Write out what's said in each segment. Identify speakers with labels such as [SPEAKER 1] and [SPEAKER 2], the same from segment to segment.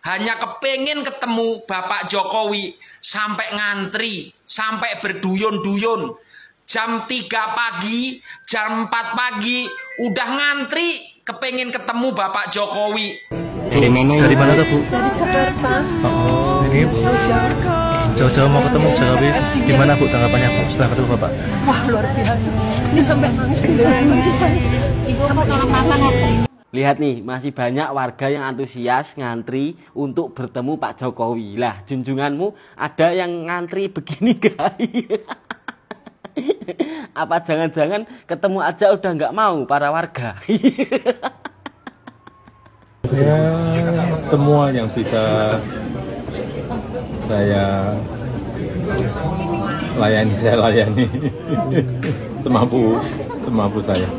[SPEAKER 1] hanya kepengen ketemu Bapak Jokowi, sampai ngantri, sampai berduyun-duyun. Jam 3 pagi, jam 4 pagi, udah ngantri, kepengen ketemu Bapak Jokowi.
[SPEAKER 2] Dari mana tuh, Bu?
[SPEAKER 3] Dari Jakarta.
[SPEAKER 2] Oh, ini jauh-jauh mau ketemu Jokowi. Gimana, Bu, tanggapannya, Bu, setelah ketemu Bapak?
[SPEAKER 3] Wah, luar biasa. Ini sampai nangis Ibu tolong makan ya.
[SPEAKER 4] Lihat nih, masih banyak warga yang antusias ngantri untuk bertemu Pak Jokowi. Lah, junjunganmu ada yang ngantri begini, guys. Apa jangan-jangan ketemu aja udah nggak mau para warga?
[SPEAKER 5] Ya, semua yang bisa saya layani semampu saya.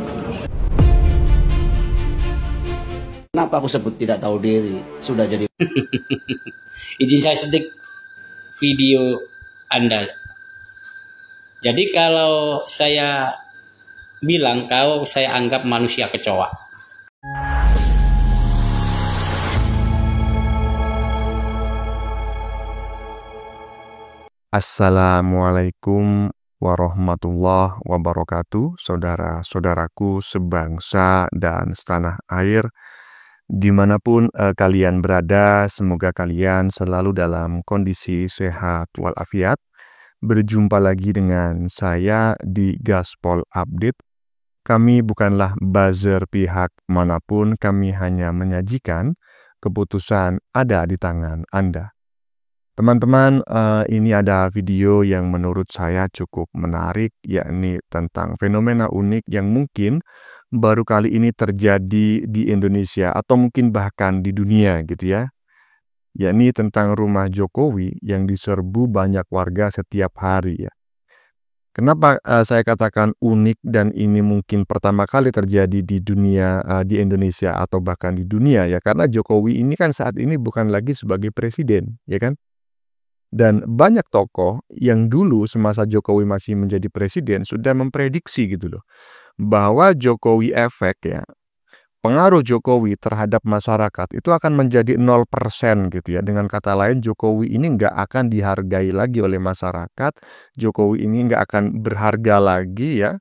[SPEAKER 4] Kenapa aku sebut tidak tahu diri? Sudah jadi.
[SPEAKER 6] Izin saya sedikit video Anda. Jadi kalau saya bilang kau, saya anggap manusia kecoa.
[SPEAKER 7] Assalamualaikum warahmatullahi wabarakatuh, saudara-saudaraku sebangsa dan setanah air. Dimanapun kalian berada, semoga kalian selalu dalam kondisi sehat walafiat. Berjumpa lagi dengan saya di Gaspol Update. Kami bukanlah buzzer pihak manapun, kami hanya menyajikan keputusan ada di tangan Anda. Teman-teman, ini ada video yang menurut saya cukup menarik, yakni tentang fenomena unik yang mungkin baru kali ini terjadi di Indonesia atau mungkin bahkan di dunia gitu ya. Yakni tentang rumah Jokowi yang diserbu banyak warga setiap hari ya. Kenapa saya katakan unik dan ini mungkin pertama kali terjadi di dunia, di Indonesia atau bahkan di dunia ya, karena Jokowi ini kan saat ini bukan lagi sebagai presiden, ya kan? Dan banyak tokoh yang dulu semasa Jokowi masih menjadi presiden sudah memprediksi gitu loh, bahwa Jokowi efek ya, pengaruh Jokowi terhadap masyarakat itu akan menjadi 0% gitu ya. Dengan kata lain, Jokowi ini nggak akan dihargai lagi oleh masyarakat. Jokowi ini nggak akan berharga lagi ya,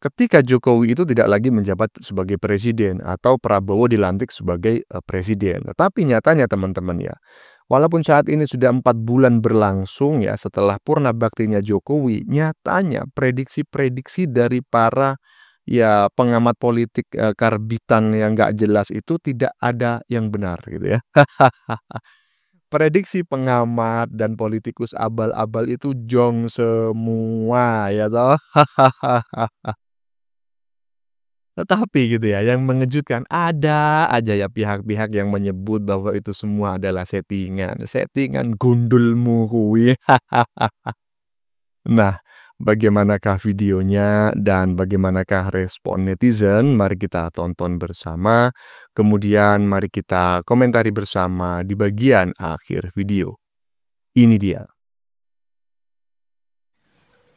[SPEAKER 7] ketika Jokowi itu tidak lagi menjabat sebagai presiden atau Prabowo dilantik sebagai presiden. Tetapi nyatanya teman-teman ya, walaupun saat ini sudah 4 bulan berlangsung ya setelah purna baktinya Jokowi, nyatanya prediksi-prediksi dari para ya pengamat politik karbitan yang nggak jelas itu tidak ada yang benar gitu ya. Prediksi pengamat dan politikus abal-abal itu jong semua ya toh. Tetapi gitu ya, yang mengejutkan ada aja ya pihak-pihak yang menyebut bahwa itu semua adalah settingan gundulmu kuwi. Nah, bagaimanakah videonya dan bagaimanakah respon netizen? Mari kita tonton bersama. Kemudian mari kita komentari bersama di bagian akhir video. Ini dia.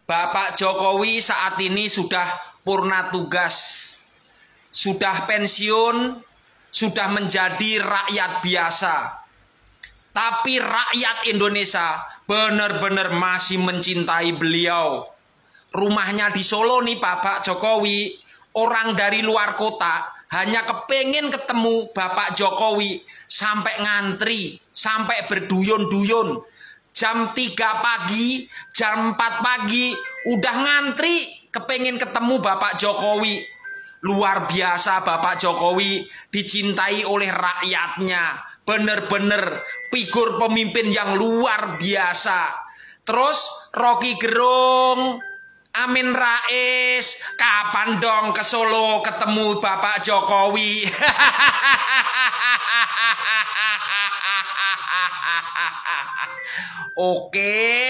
[SPEAKER 1] Bapak Jokowi saat ini sudah purna tugas, sudah pensiun, sudah menjadi rakyat biasa. Tapi rakyat Indonesia benar-benar masih mencintai beliau. Rumahnya di Solo nih Bapak Jokowi. Orang dari luar kota hanya kepengen ketemu Bapak Jokowi, sampai ngantri, sampai berduyun-duyun. Jam 3 pagi, jam 4 pagi, udah ngantri, kepengen ketemu Bapak Jokowi. Luar biasa Bapak Jokowi dicintai oleh rakyatnya. Bener-bener figur pemimpin yang luar biasa. Terus Rocky Gerung, Amin Rais, kapan dong ke Solo ketemu Bapak Jokowi? Oke.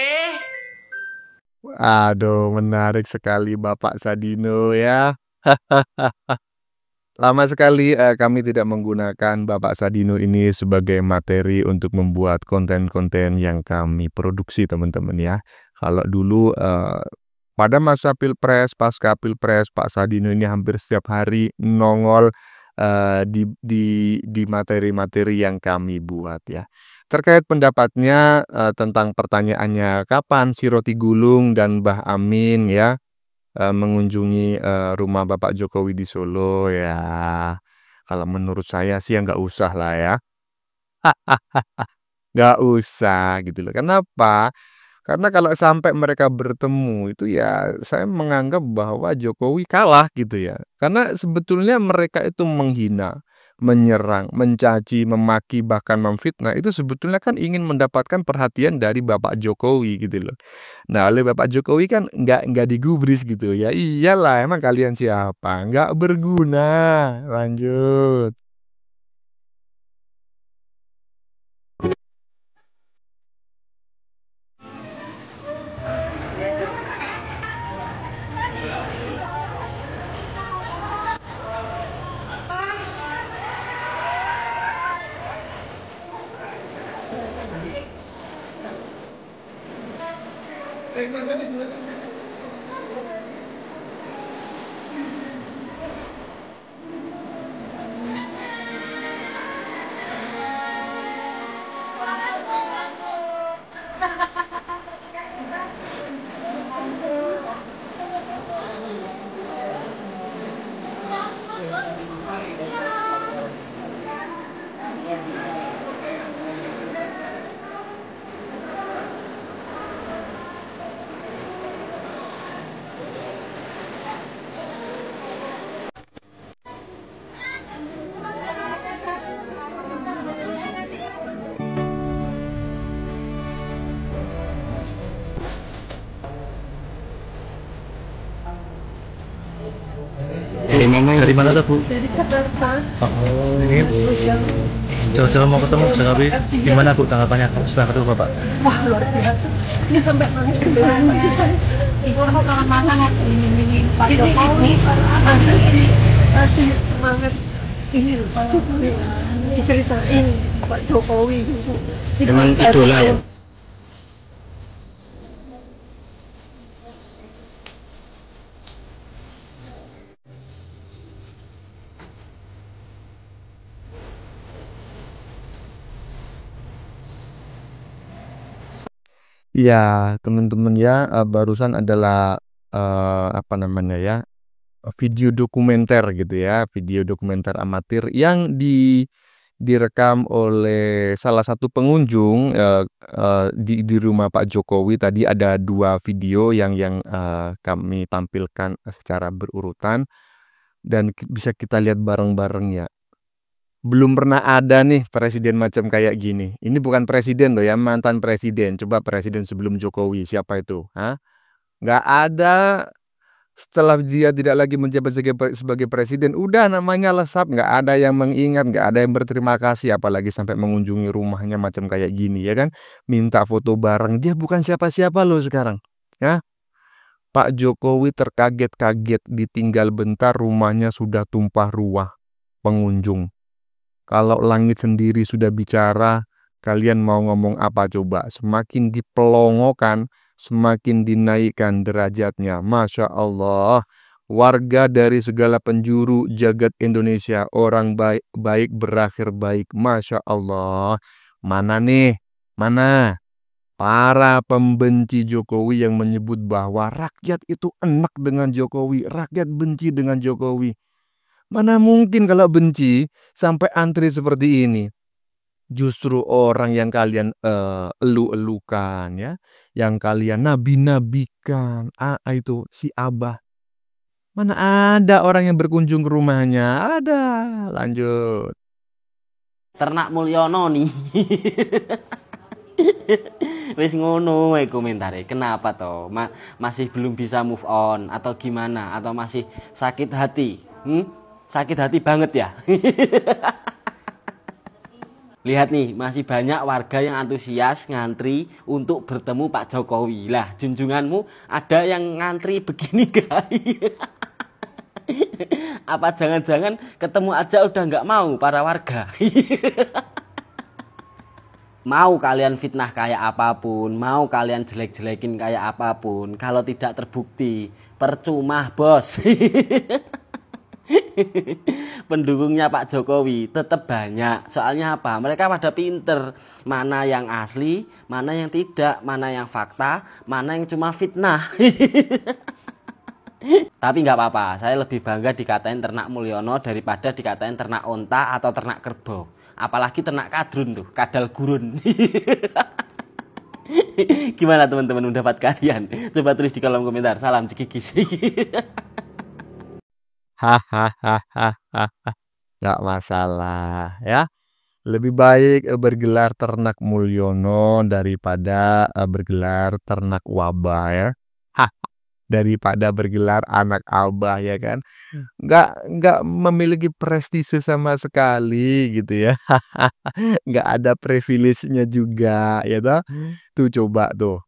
[SPEAKER 7] Aduh, menarik sekali Bapak Sadino ya. Lama sekali kami tidak menggunakan Bapak Sadino ini sebagai materi untuk membuat konten-konten yang kami produksi teman-teman ya. Kalau dulu pada masa Pilpres, pasca Pilpres, Pak Sadino ini hampir setiap hari nongol di materi-materi yang kami buat ya. Terkait pendapatnya tentang pertanyaannya kapan si Roti Gulung dan Mbah Amin ya mengunjungi rumah Bapak Jokowi di Solo ya. Kalau menurut saya sih ya nggak usah lah ya. Nggak usah gitu loh. Kenapa? Karena kalau sampai mereka bertemu itu ya saya menganggap bahwa Jokowi kalah gitu ya. Karena sebetulnya mereka itu menghina, menyerang, mencaci, memaki, bahkan memfitnah itu sebetulnya kan ingin mendapatkan perhatian dari Bapak Jokowi gitu loh. Nah, oleh Bapak Jokowi kan nggak digubris gitu ya. Iyalah, emang kalian siapa? Nggak berguna. Lanjut.
[SPEAKER 2] Dari mana tuh Bu?
[SPEAKER 3] Dari Jakarta.
[SPEAKER 2] Oh, ini jauh-jauh mau ketemu Jokowi. Gimana Bu tanggapannya setelah ketemu Bapak?
[SPEAKER 3] Wah, luar biasa. Ini sampai nangis beneran gitu saya. Ibu aku kangen banget ini Pak Jokowi. Masih semangat ini loh Pak Jokowi. Diceritain Pak Jokowi gitu.
[SPEAKER 6] Memang idola ya.
[SPEAKER 7] Ya, teman-teman ya, barusan adalah apa namanya ya, video dokumenter gitu ya, video dokumenter amatir yang direkam oleh salah satu pengunjung di rumah Pak Jokowi. Tadi ada 2 video yang kami tampilkan secara berurutan dan bisa kita lihat bareng-bareng ya. Belum pernah ada nih presiden macam kayak gini. Ini bukan presiden loh ya, mantan presiden. Coba presiden sebelum Jokowi, siapa itu? Hah? Nggak ada. Setelah dia tidak lagi menjabat sebagai presiden, udah namanya lesap. Nggak ada yang mengingat, nggak ada yang berterima kasih. Apalagi sampai mengunjungi rumahnya macam kayak gini ya kan. Minta foto bareng. Dia bukan siapa-siapa loh sekarang. Ya. Pak Jokowi terkaget-kaget ditinggal bentar rumahnya sudah tumpah ruah pengunjung. Kalau langit sendiri sudah bicara, kalian mau ngomong apa coba? Semakin dipelongokan, semakin dinaikkan derajatnya. Masya Allah, warga dari segala penjuru jagat Indonesia, orang baik berakhir baik. Masya Allah. Mana nih? Mana? Para pembenci Jokowi yang menyebut bahwa rakyat itu enak dengan Jokowi, rakyat benci dengan Jokowi. Mana mungkin kalau benci sampai antri seperti ini. Justru orang yang kalian elu-elukan ya, yang kalian nabi-nabikan, itu si Abah. Mana ada orang yang berkunjung ke rumahnya? Ada. Lanjut.
[SPEAKER 4] Ternak Mulyono nih. Wis ngono wae komentare. Kenapa toh? Masih belum bisa move on atau gimana? Atau masih sakit hati? Sakit hati banget ya. Lihat nih, masih banyak warga yang antusias ngantri untuk bertemu Pak Jokowi. Lah, junjunganmu ada yang ngantri begini guys. Apa jangan-jangan ketemu aja udah nggak mau para warga? Mau kalian fitnah kayak apapun, mau kalian jelek-jelekin kayak apapun, kalau tidak terbukti, percuma bos. pendukungnya Pak Jokowi tetap banyak. Soalnya apa? Mereka pada pinter. Mana yang asli, mana yang tidak, mana yang fakta, mana yang cuma fitnah. Tapi nggak apa-apa, saya lebih bangga dikatain ternak Mulyono daripada dikatain ternak onta atau ternak kerbau. Apalagi ternak kadrun tuh, kadal gurun. Gimana teman-teman mendapat kalian? Coba tulis di kolom komentar. Salam Cikikis.
[SPEAKER 7] Hahaha, nggak masalah ya. Lebih baik bergelar ternak Mulyono daripada bergelar ternak wabah ya. Daripada bergelar anak abah ya kan. Nggak memiliki prestise sama sekali gitu ya. Nggak ada privilege-nya juga ya toh. Tuh coba tuh.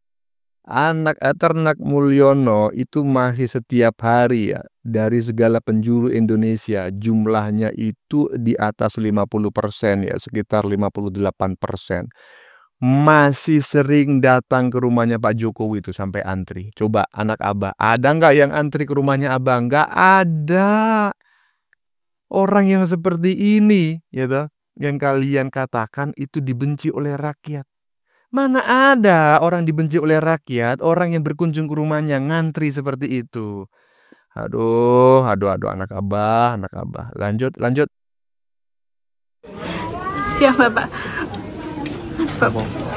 [SPEAKER 7] Ternak Mulyono itu masih setiap hari ya, dari segala penjuru Indonesia jumlahnya itu di atas 50% ya, sekitar 58%. Masih sering datang ke rumahnya Pak Jokowi itu sampai antri. Coba anak abah, ada nggak yang antri ke rumahnya abah? Nggak ada. Orang yang seperti ini ya toh, yang kalian katakan itu dibenci oleh rakyat. Mana ada orang dibenci oleh rakyat, orang yang berkunjung ke rumahnya ngantri seperti itu. Aduh, anak abah. Lanjut.
[SPEAKER 8] Siapa Pak?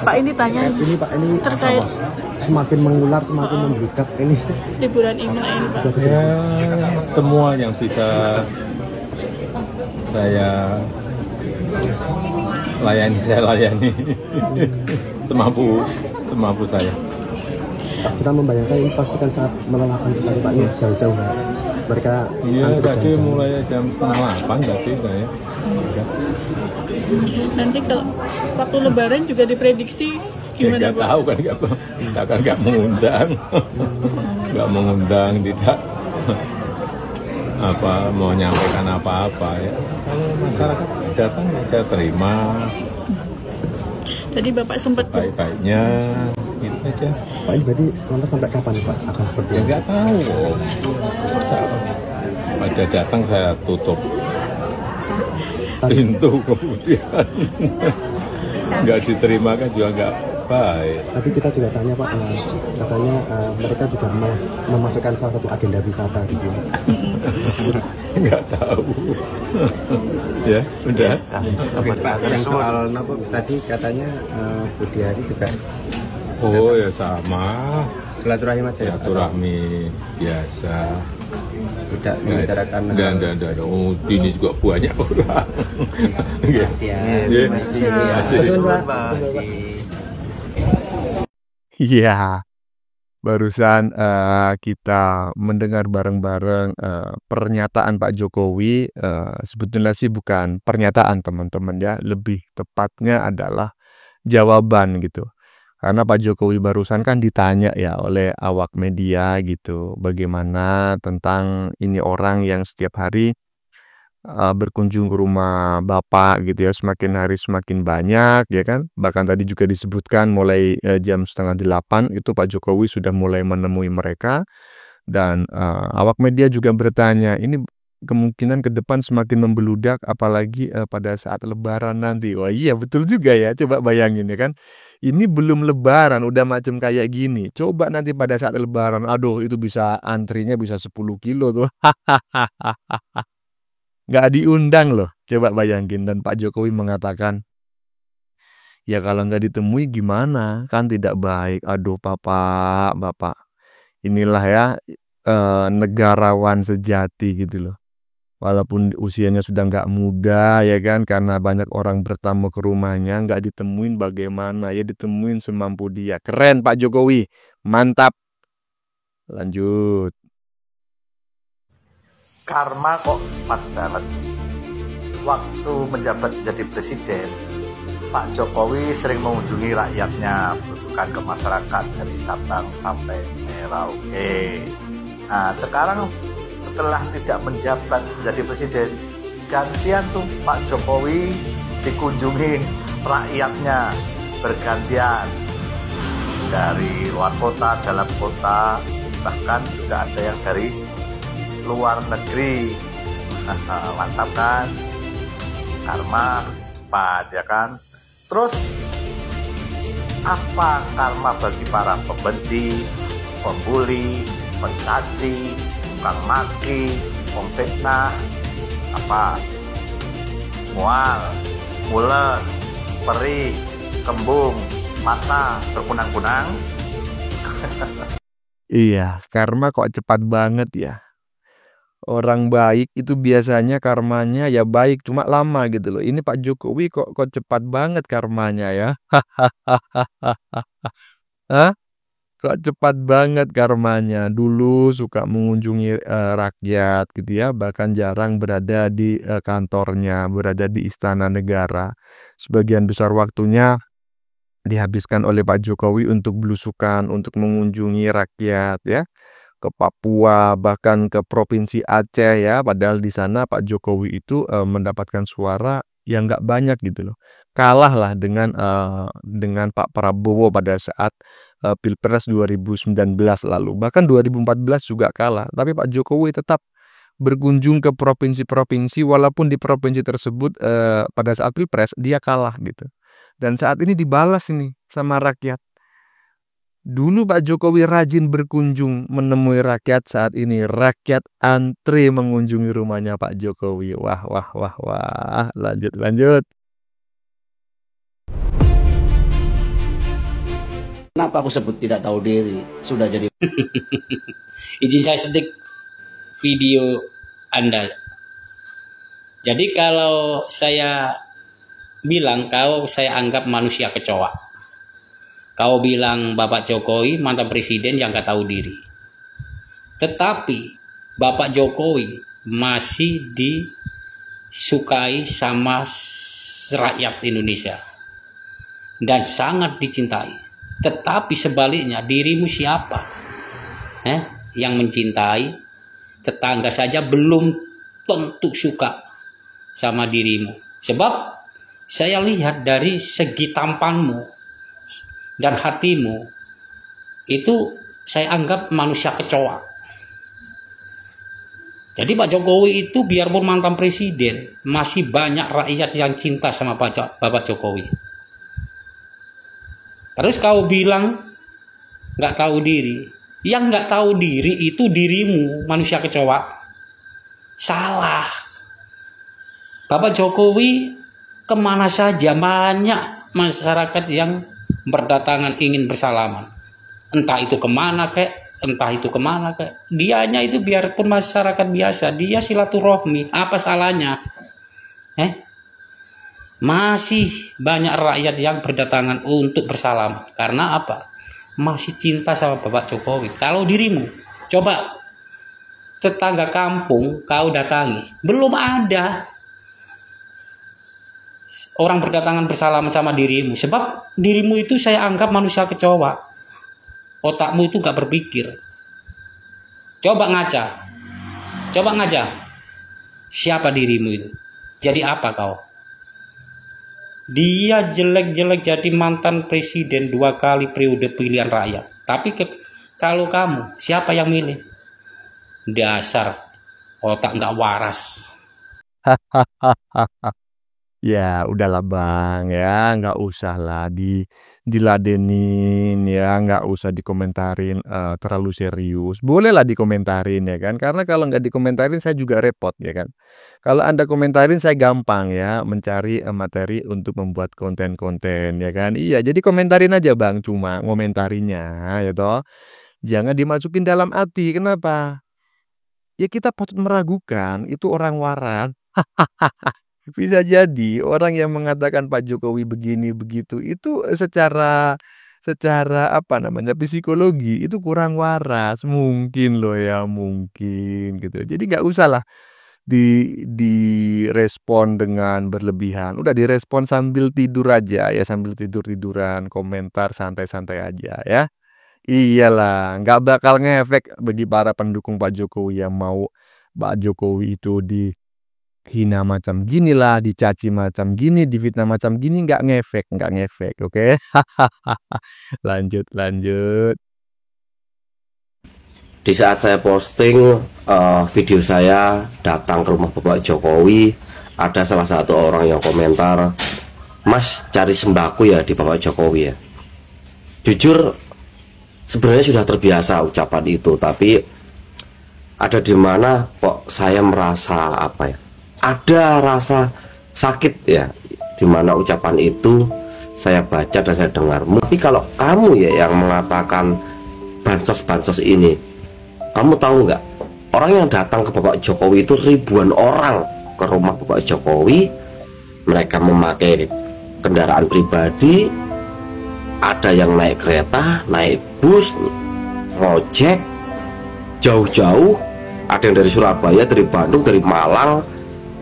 [SPEAKER 8] Pak ini tanya
[SPEAKER 6] Ini Pak, ini
[SPEAKER 8] terkait
[SPEAKER 6] semakin mengular, semakin membludak ini.
[SPEAKER 8] liburan Imlek ini Pak.
[SPEAKER 5] Ya, semua yang bisa saya layani semampu saya.
[SPEAKER 6] Pak, kita membayangkan ini pasti kan sangat melelahkan sekali Pak, ini jauh-jauh Pak. Mereka
[SPEAKER 5] Iya,
[SPEAKER 6] antri
[SPEAKER 5] tadi
[SPEAKER 6] jauh-jauh.
[SPEAKER 5] mulai jam 7:30 tadi saya.
[SPEAKER 8] Nanti kalau waktu lebaran juga diprediksi
[SPEAKER 5] Ya
[SPEAKER 8] gimana
[SPEAKER 5] nggak
[SPEAKER 8] Pak?
[SPEAKER 5] tahu kan, kita kan nggak mengundang, tidak mau nyampaikan apa-apa ya. Kalau masyarakat datang ya saya terima
[SPEAKER 8] Tadi Bapak sempat
[SPEAKER 5] baik-baiknya, gitu aja.
[SPEAKER 6] Pak, ini berarti lantas sampai kapan Pak akan seperti
[SPEAKER 5] Ya
[SPEAKER 6] ini?
[SPEAKER 5] nggak tahu. Masa pada datang saya tutup pintu kemudian nggak diterima kan juga nggak baik.
[SPEAKER 6] Tadi kita juga tanya Pak, katanya mereka juga memasukkan salah satu agenda wisata di sini.
[SPEAKER 5] Nggak tahu. Ya udah.
[SPEAKER 6] Yang soal tadi katanya Budi Ari juga
[SPEAKER 5] Oh ya sama.
[SPEAKER 6] silaturahim aja ya?
[SPEAKER 5] Silaturahmi biasa.
[SPEAKER 6] Tidak membicarakan
[SPEAKER 5] Enggak. Oh, ini juga banyak orang.
[SPEAKER 7] Iya, barusan kita mendengar bareng-bareng pernyataan Pak Jokowi. Sebetulnya sih bukan pernyataan teman-teman ya, lebih tepatnya adalah jawaban gitu. Karena Pak Jokowi barusan kan ditanya ya oleh awak media gitu, bagaimana tentang ini orang yang setiap hari berkunjung ke rumah Bapak gitu ya, semakin hari semakin banyak ya kan. Bahkan tadi juga disebutkan mulai jam 7:30 itu Pak Jokowi sudah mulai menemui mereka. Dan awak media juga bertanya, ini kemungkinan ke depan semakin membeludak apalagi pada saat lebaran nanti. Wah iya betul juga ya, coba bayangin ya kan. Ini belum lebaran udah macam kayak gini. Coba nanti pada saat lebaran, aduh itu bisa antrinya bisa 10 kilo tuh. Nggak diundang loh, coba bayangin. Dan Pak Jokowi mengatakan, ya kalau nggak ditemui gimana, kan tidak baik. Aduh Bapak, inilah ya negarawan sejati gitu loh. Walaupun usianya sudah nggak muda ya kan, karena banyak orang bertamu ke rumahnya, nggak ditemuin bagaimana, ya ditemuin semampu dia. Keren Pak Jokowi, mantap. Lanjut.
[SPEAKER 9] Karma kok cepat banget. Waktu menjabat jadi presiden, Pak Jokowi sering mengunjungi rakyatnya, belusukan ke masyarakat dari Sabang sampai Merauke. Nah sekarang setelah tidak menjabat menjadi presiden, gantian tuh Pak Jokowi dikunjungi rakyatnya bergantian dari luar kota, dalam kota, bahkan juga ada yang dari luar negeri. Mantap kan? Karma begitu cepat ya kan? Terus apa karma bagi para pembenci, pembuli, pencaci, tukang maki, pemfitnah? Apa? Mual, mules, perih, kembung, mata berkunang-kunang.
[SPEAKER 7] Iya, karma kok cepat banget ya. Orang baik itu biasanya karmanya ya baik, cuma lama gitu loh. Ini Pak Jokowi kok cepat banget karmanya ya. Hah? Kok cepat banget karmanya. Dulu suka mengunjungi rakyat gitu ya, bahkan jarang berada di kantornya, berada di istana negara. Sebagian besar waktunya dihabiskan oleh Pak Jokowi untuk belusukan, untuk mengunjungi rakyat ya, ke Papua, bahkan ke Provinsi Aceh ya. Padahal di sana Pak Jokowi itu mendapatkan suara yang nggak banyak gitu loh. Kalah lah dengan Pak Prabowo pada saat Pilpres 2019 lalu. Bahkan 2014 juga kalah. Tapi Pak Jokowi tetap berkunjung ke provinsi-provinsi, walaupun di provinsi tersebut pada saat Pilpres dia kalah gitu. Dan saat ini dibalas ini sama rakyat. Dulu Pak Jokowi rajin berkunjung menemui rakyat, saat ini rakyat antre mengunjungi rumahnya Pak Jokowi. Wah, wah, wah, wah. Lanjut, lanjut.
[SPEAKER 10] Kenapa aku sebut tidak tahu diri? Sudah jadi. Izin saya setik video Anda. Jadi kalau saya bilang saya anggap manusia kecoa. Kau bilang Bapak Jokowi mantan presiden yang gak tahu diri. Tetapi Bapak Jokowi masih disukai sama rakyat Indonesia dan sangat dicintai. Tetapi sebaliknya, dirimu siapa? Yang mencintai? Tetangga saja belum tentu suka sama dirimu. Sebab saya lihat dari segi tampanmu dan hatimu, itu saya anggap manusia kecoa. Jadi Pak Jokowi itu biarpun mantan presiden, masih banyak rakyat yang cinta sama Bapak Jokowi. Terus kau bilang nggak tahu diri. Yang nggak tahu diri itu dirimu, manusia kecoa. Salah. Bapak Jokowi kemana saja banyak masyarakat yang berdatangan ingin bersalaman. Entah itu kemana kek. Dianya itu biarpun masyarakat biasa, dia silaturahmi. Apa salahnya? Masih banyak rakyat yang berdatangan untuk bersalaman. Karena apa? Masih cinta sama Bapak Jokowi. Kalau dirimu, coba tetangga kampung kau datangi, belum ada orang berdatangan bersalaman sama dirimu. Sebab dirimu itu saya anggap manusia kecoa. Otakmu itu gak berpikir. Coba ngaca. Siapa dirimu itu? Jadi apa kau? Dia jelek-jelek jadi mantan presiden 2 kali periode pilihan rakyat. Tapi kalau kamu, siapa yang milih? Dasar otak gak waras.
[SPEAKER 7] Ya udahlah Bang ya, nggak usah lah diladenin ya, nggak usah dikomentarin terlalu serius. Boleh lah dikomentarin ya kan, karena kalau nggak dikomentarin saya juga repot ya kan. Kalau Anda komentarin saya gampang ya mencari materi untuk membuat konten-konten ya kan. Iya, jadi komentarin aja Bang, cuma ngomentarinya ya toh. Jangan dimasukin dalam hati. Kenapa? Ya kita patut meragukan itu orang waras. Bisa jadi orang yang mengatakan Pak Jokowi begini begitu itu secara apa namanya, psikologi itu kurang waras, mungkin loh ya, mungkin gitu. Jadi nggak usah lah direspon dengan berlebihan. Udah direspon sambil tidur aja ya, sambil tiduran, komentar santai-santai aja ya. Iyalah, nggak bakal ngefek bagi para pendukung Pak Jokowi yang mau Pak Jokowi itu hina macam gini lah, dicaci macam gini, difitnah macam gini, nggak ngefek, oke? Lanjut.
[SPEAKER 11] Di saat saya posting video saya datang ke rumah Bapak Jokowi, ada salah satu orang yang komentar, "Mas cari sembako ya di Bapak Jokowi ya." Jujur sebenarnya sudah terbiasa ucapan itu, tapi ada di mana kok saya merasa apa ya, ada rasa sakit ya, di mana ucapan itu saya baca dan saya dengar. Tapi kalau kamu ya yang mengatakan bansos-bansos ini, kamu tahu nggak, orang yang datang ke Bapak Jokowi itu ribuan orang ke rumah Bapak Jokowi. Mereka memakai kendaraan pribadi, ada yang naik kereta, naik bus, ngojek jauh-jauh, ada yang dari Surabaya, dari Bandung, dari Malang,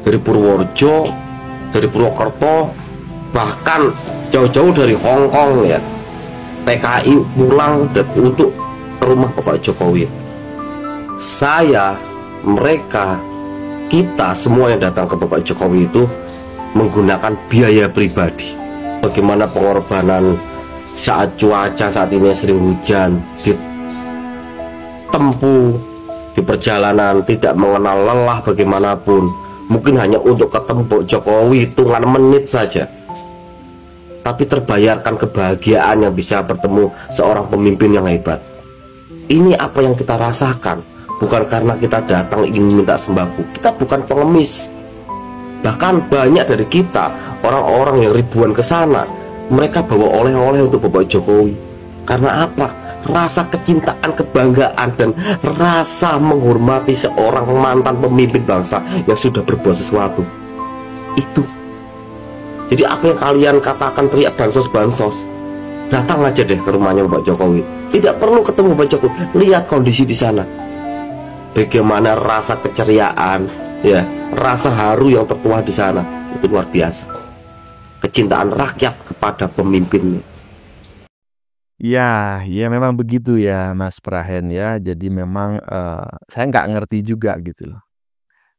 [SPEAKER 11] dari Purworejo, dari Purwokerto, bahkan jauh-jauh dari Hong Kong ya, TKI pulang dan untuk ke rumah Bapak Jokowi. Saya, mereka, kita semua yang datang ke Bapak Jokowi itu menggunakan biaya pribadi. Bagaimana pengorbanan saat cuaca saat ini sering hujan, ditempuh di perjalanan tidak mengenal lelah bagaimanapun, mungkin hanya untuk ketemu Bapak Jokowi hitungan menit saja, tapi terbayarkan kebahagiaan yang bisa bertemu seorang pemimpin yang hebat. Ini apa yang kita rasakan. Bukan karena kita datang ingin minta sembako, kita bukan pengemis. Bahkan banyak dari kita, orang-orang yang ribuan ke sana, mereka bawa oleh-oleh untuk Bapak Jokowi. Karena apa? Rasa kecintaan, kebanggaan, dan rasa menghormati seorang mantan pemimpin bangsa yang sudah berbuat sesuatu. Itu. Jadi apa yang kalian katakan teriak bansos-bansos, datang aja deh ke rumahnya Bapak Jokowi. Tidak perlu ketemu Bapak Jokowi, lihat kondisi di sana. Bagaimana rasa keceriaan, ya, rasa haru yang tertuang di sana, itu luar biasa. Kecintaan rakyat kepada pemimpinnya.
[SPEAKER 7] Ya, ya memang begitu ya Mas Prahen ya. Jadi memang saya nggak ngerti juga gitu loh.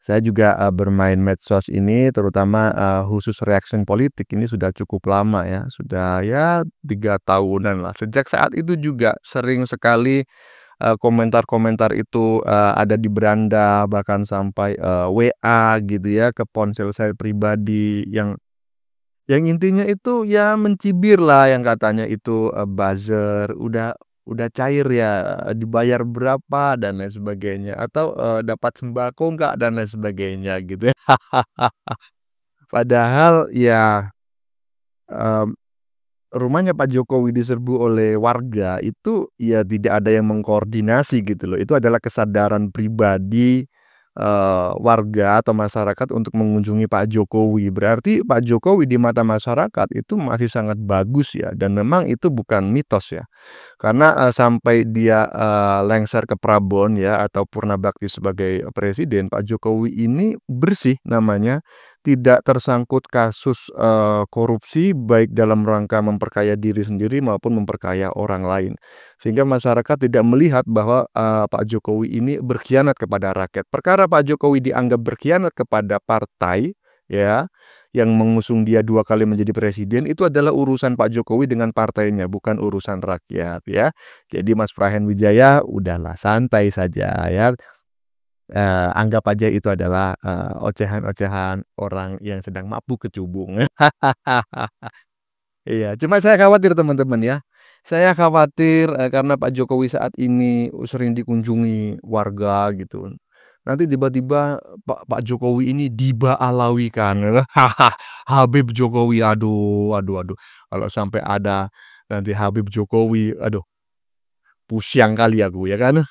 [SPEAKER 7] Saya juga bermain medsos ini, terutama khusus reaction politik ini sudah cukup lama ya. Sudah ya 3 tahunan lah. Sejak saat itu juga sering sekali komentar-komentar itu ada di beranda, bahkan sampai WA gitu ya ke ponsel saya pribadi, yang intinya itu ya mencibir lah, yang katanya itu buzzer, udah cair ya, dibayar berapa dan lain sebagainya, atau dapat sembako enggak dan lain sebagainya gitu ya. Padahal ya rumahnya Pak Jokowi diserbu oleh warga itu ya tidak ada yang mengkoordinasi gitu loh. Itu adalah kesadaran pribadi warga atau masyarakat untuk mengunjungi Pak Jokowi. Berarti Pak Jokowi di mata masyarakat itu masih sangat bagus ya, dan memang itu bukan mitos ya. Karena sampai dia lengser ke Prabon ya atau Purna Bakti sebagai presiden, Pak Jokowi ini bersih namanya, tidak tersangkut kasus korupsi baik dalam rangka memperkaya diri sendiri maupun memperkaya orang lain. Sehingga masyarakat tidak melihat bahwa Pak Jokowi ini berkhianat kepada rakyat. Perkara Pak Jokowi dianggap berkhianat kepada partai ya, yang mengusung dia 2 kali menjadi presiden, itu adalah urusan Pak Jokowi dengan partainya, bukan urusan rakyat ya. Jadi Mas Prahen Wijaya udahlah santai saja ya. Anggap aja itu adalah ocehan-ocehan orang yang sedang mabuk kecubung. Iya, cuma saya khawatir teman-teman ya. Saya khawatir karena Pak Jokowi saat ini sering dikunjungi warga gitu. Nanti tiba-tiba Pak Jokowi ini diba-alawikan. Habib Jokowi, aduh. Kalau sampai ada nanti Habib Jokowi, aduh, pusing kali aku ya kan.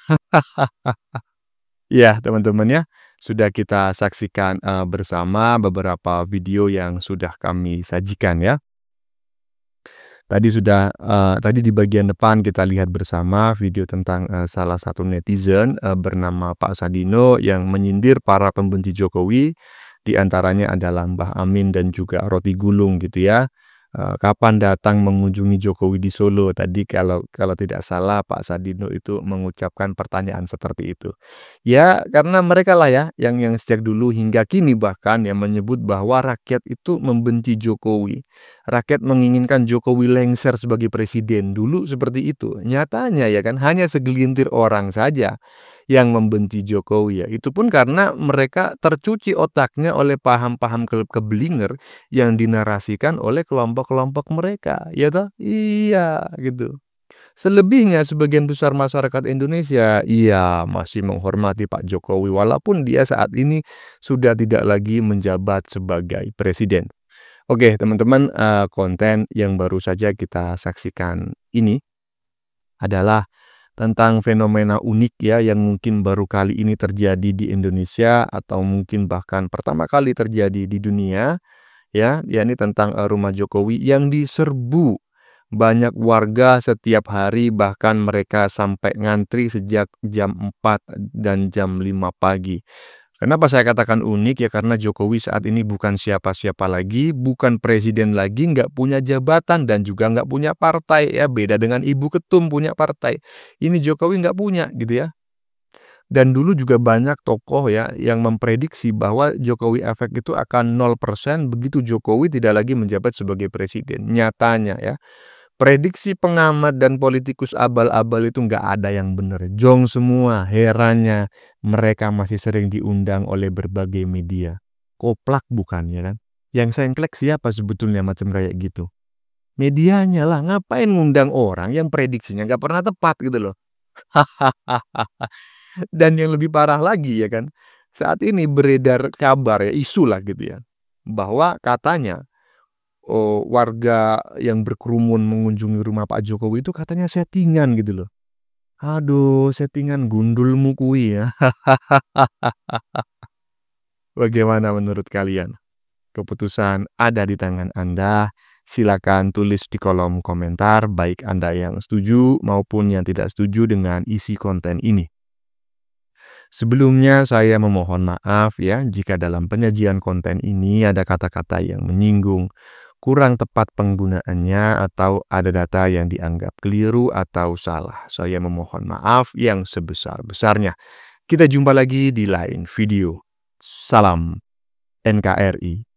[SPEAKER 7] Ya teman-teman ya, sudah kita saksikan bersama beberapa video yang sudah kami sajikan ya. Tadi di bagian depan kita lihat bersama video tentang salah satu netizen bernama Pak Sadino yang menyindir para pembenci Jokowi, di antaranya adalah Mbah Amin dan juga Roti Gulung gitu ya. kapan datang mengunjungi Jokowi di Solo tadi kalau tidak salah Pak Sadino itu mengucapkan pertanyaan seperti itu. Ya karena mereka lah ya yang sejak dulu hingga kini bahkan yang menyebut bahwa rakyat itu membenci Jokowi. Rakyat menginginkan Jokowi lengser sebagai presiden. Dulu seperti itu. Nyatanya ya kan hanya segelintir orang saja yang membenci Jokowi ya. Itu pun karena mereka tercuci otaknya oleh paham-paham keblinger yang dinarasikan oleh kelompok-kelompok mereka, ya toh? Iya, gitu. Selebihnya sebagian besar masyarakat Indonesia iya masih menghormati Pak Jokowi walaupun dia saat ini sudah tidak lagi menjabat sebagai presiden. Oke, teman-teman, konten yang baru saja kita saksikan ini adalah tentang fenomena unik ya yang mungkin baru kali ini terjadi di Indonesia atau mungkin bahkan pertama kali terjadi di dunia ya, yakni tentang rumah Jokowi yang diserbu banyak warga setiap hari bahkan mereka sampai ngantri sejak jam 4 dan jam 5 pagi. Kenapa saya katakan unik ya karena Jokowi saat ini bukan siapa-siapa lagi, bukan presiden lagi, nggak punya jabatan dan juga nggak punya partai ya beda dengan ibu ketum punya partai. Ini Jokowi nggak punya gitu ya. Dan dulu juga banyak tokoh ya yang memprediksi bahwa Jokowi efek itu akan 0% begitu Jokowi tidak lagi menjabat sebagai presiden. Nyatanya ya. Prediksi pengamat dan politikus abal-abal itu nggak ada yang benar. Jong semua, herannya mereka masih sering diundang oleh berbagai media. Koplak bukan ya kan? Yang sengklek siapa sebetulnya macam kayak gitu? Medianya lah, ngapain ngundang orang yang prediksinya nggak pernah tepat gitu loh. Dan yang lebih parah lagi ya kan, saat ini beredar kabar ya, isu lah gitu ya, bahwa katanya warga yang berkerumun mengunjungi rumah Pak Jokowi itu katanya settingan gitu loh. Aduh, settingan gundulmu kui ya. Bagaimana menurut kalian? Keputusan ada di tangan Anda. Silakan tulis di kolom komentar baik Anda yang setuju maupun yang tidak setuju dengan isi konten ini. Sebelumnya saya memohon maaf ya jika dalam penyajian konten ini ada kata-kata yang menyinggung, kurang tepat penggunaannya atau ada data yang dianggap keliru atau salah. Saya memohon maaf yang sebesar-besarnya. Kita jumpa lagi di lain video. Salam NKRI.